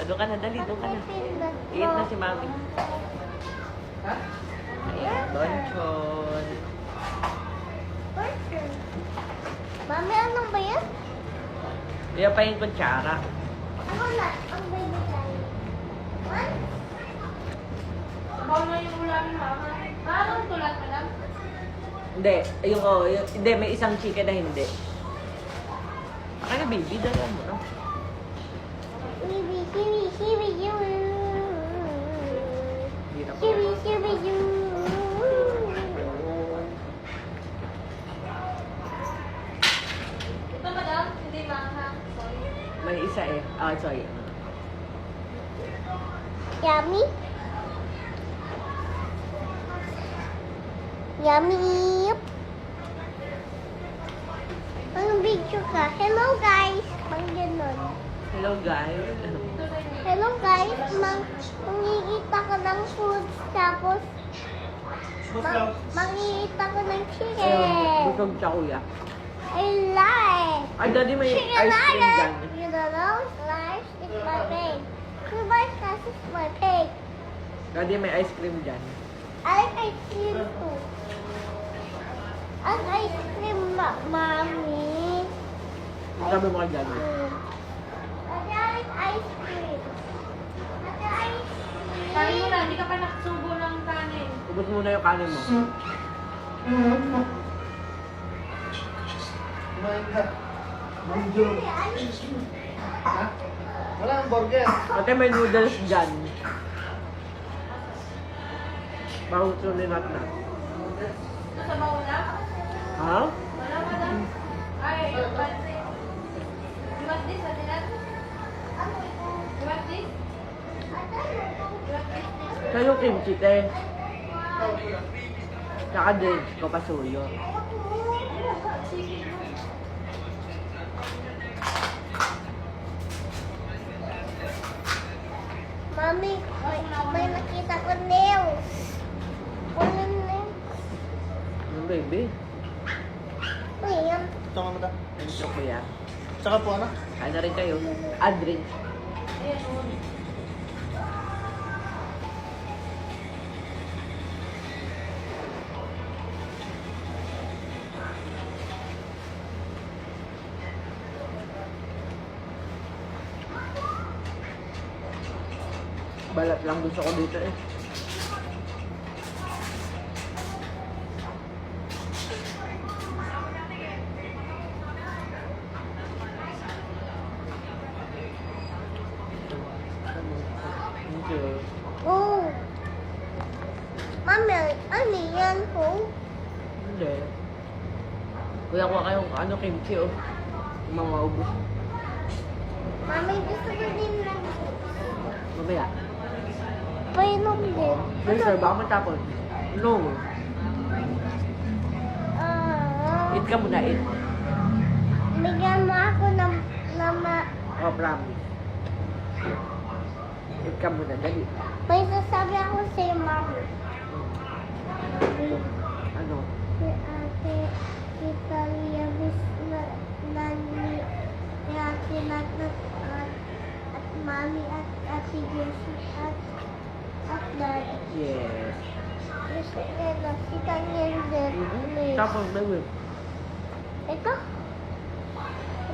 Doon ka na, dali, doon ka na. Iit na si Mami. Ha? Lunchon. Mami, ano ba yan? Kaya pa yung kutsara. Ako na, ang baby tayo. What? Sabaw na yung ulamin, mama. Parang tulat ka lang. Hindi, hindi, may isang chicken na hindi. Baka na baby, dala mo na. Baby, baby, baby, you. Hindi na po. Baby, baby, you. Ito, madam. Hindi, mama. Sorry. May isa eh. Ah, sorry. Yummy. Yummy. Anong video ka? Hello guys. Pang ganon. Hello guys. Hello guys. Mangingita ko ng food. Tapos, mangingita ko ng chicken. Ayun, busog siya kuya. I like. Ay, daddy may ice Chicken cream dyan. nugget. You don't know? Slice is my pig. Goodbye, this is my pig. Daddy may ice cream dyan. I like ice cream too. Ang ice cream, mommy. Sabi mo kay daddy. I like ice cream. I like ice Sabi mo cream. na, hindi ka pa nakasubo ng kanin. Ubus muna yung kanin mo. Kumain ka. Bonjour. Ha? Wala ang burger. Ate, may noodles dyan. Pahusunin natin na. Ito sa bawo na? Ha? Wala, madam. Ay, you want this? You want this, Adilan? You want this? You want this? Sa'yo kimchi, te. Tsaka drinks ko, pasuyo. Mommy, may nakita ko nails. Walang nails. Yung baby. Uy, yan. Ito nga mata. Ito kuya. Tsaka po ano? Ano rin kayo? Ah, drinks. Ayan, oh. Balat lang gusto ko dito eh. Thank you. Oh. Mami, ano yan po? Hindi. Kuya ko kayong ano kimchi oh. Yung mga ubos. Mami, gusto ko din ng Mamaya. painom din. Sir, baka matapon. No. Eat ka muna, eat. Bigyan mo ako ng Oh, promise. Eat ka muna, dali. may sasabi ako sa mami. Ano? Si Ate Italia na ni Ate Nat at Mami at Ate Jessie at Daddy. Yes. Gusto nila si Kanyang din. Tapos, baby. Ito?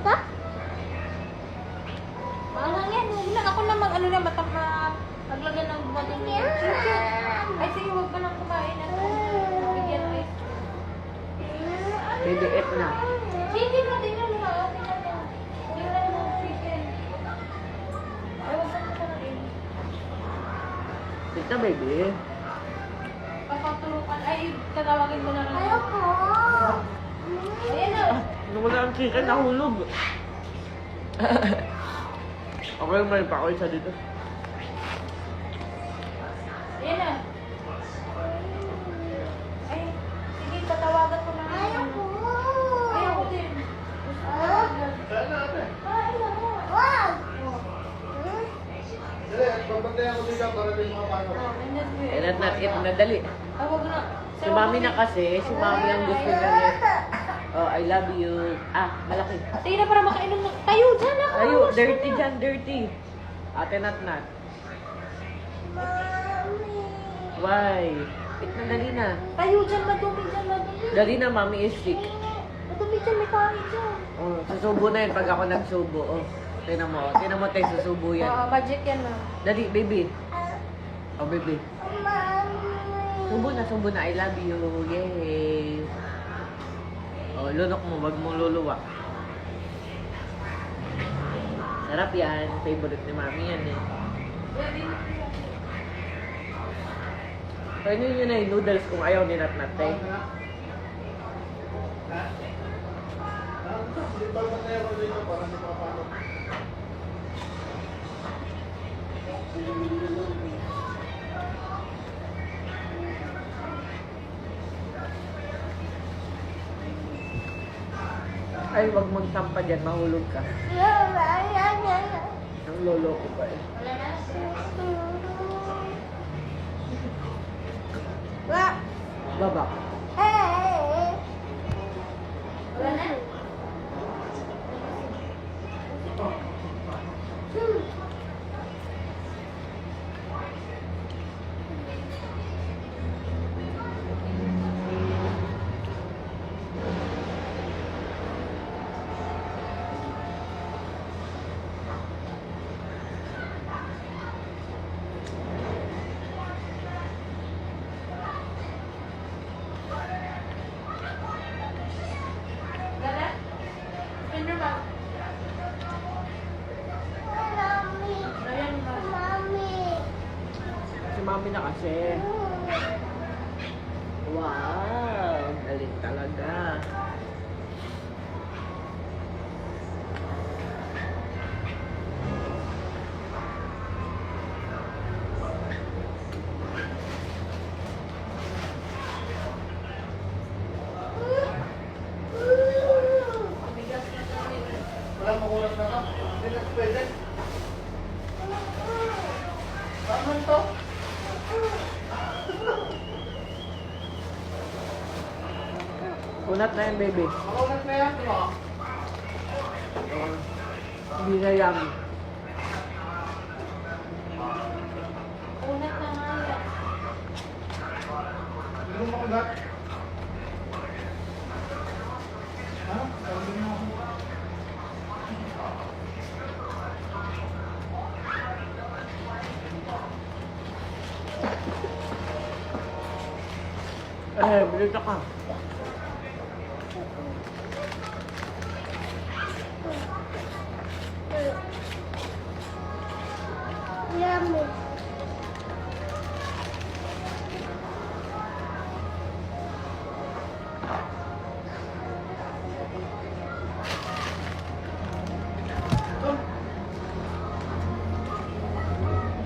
Ito? Ano yan? Huwag na. Ako na mag-ano na, maglagay ng bumating niya. Ay, sige, huwag ka nang kumain. Bigyan mo ito. Baby, eat na. Sige na, tingnan mo. Tingnan mo. Tingnan mo, chicken. Ay, huwag ka na kumain. Eat na, baby. Papaturukan. Ay, tatawagin mo na lang. Ayoko. Ayan na. Nawala ang chicken, nahulog. Okay, may pa ako isa dito. Ayan na. Ay, sige, tatawagan ko na. Ayoko. Ayoko din. Saan na ate? Ay, ako. Wow! Dali, pabantayan ko dito para din mga paano. Eat na, eat na, dali. Ay, huwag na. Si Mami na kasi, si Mami ang gusto niya niya. Oh, I love you. Ah, malaki. Tingnan para makainom na. Tayo, dyan ako. Ayo, dirty dyan, dirty. Ate Nat Nat. Mommy. Why? Wait na, dali na. Tayo dyan, madumi dyan, madumi. Dali na, Mami is sick. Madumi dyan, may kain dyan. Oh, susubo na yun pag ako nagsubo. Oh, tinan mo. Tinan mo tayo, susubo yan. Oo, magic yan na. Dali, baby. Oh, baby. Mommy. Subo na. I love you. Yay. Oh, lunok mo. Wag mong luluwak. Sarap yan. Favorite ni Mami yan eh. Kaya yun na yung noodles kung ayaw ni Nat Nat eh. Hindi babantay ako dito para hindi makapasok. Ay, wag mong tampa dyan. Mahulog ka. Ang lolo ko ba eh. Wala na. Baba. Wala na. Wala na. Spin your mouth. Ayan, mouth. Si Mami na kasi. Wow. Galing talaga. Wala makulat na ka. Hindi na pwede. Saan to? Kunat na yan, baby. Makulat na yan, di ba? Hindi na yummy. Unat na nga yan. Hindi mo makulat. Ha? Sabi mo ako. Bilita ka. Yummy.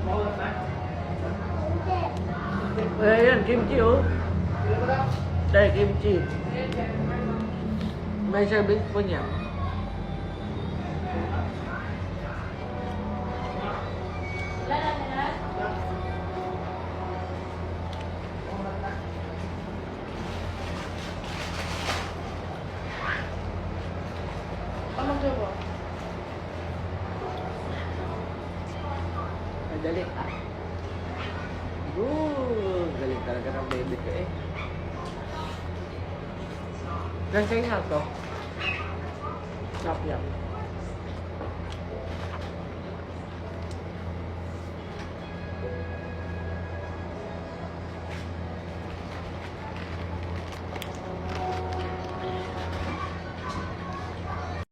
Makulat na? Ayan, kimchi oh. Hindi mo na? Dahil kimchi. May serving spoon yan. Wala na, wala. Anong jobo? Madali ah. Galing talaga ng baby ko eh. Ganyan nga to. Sarap yan.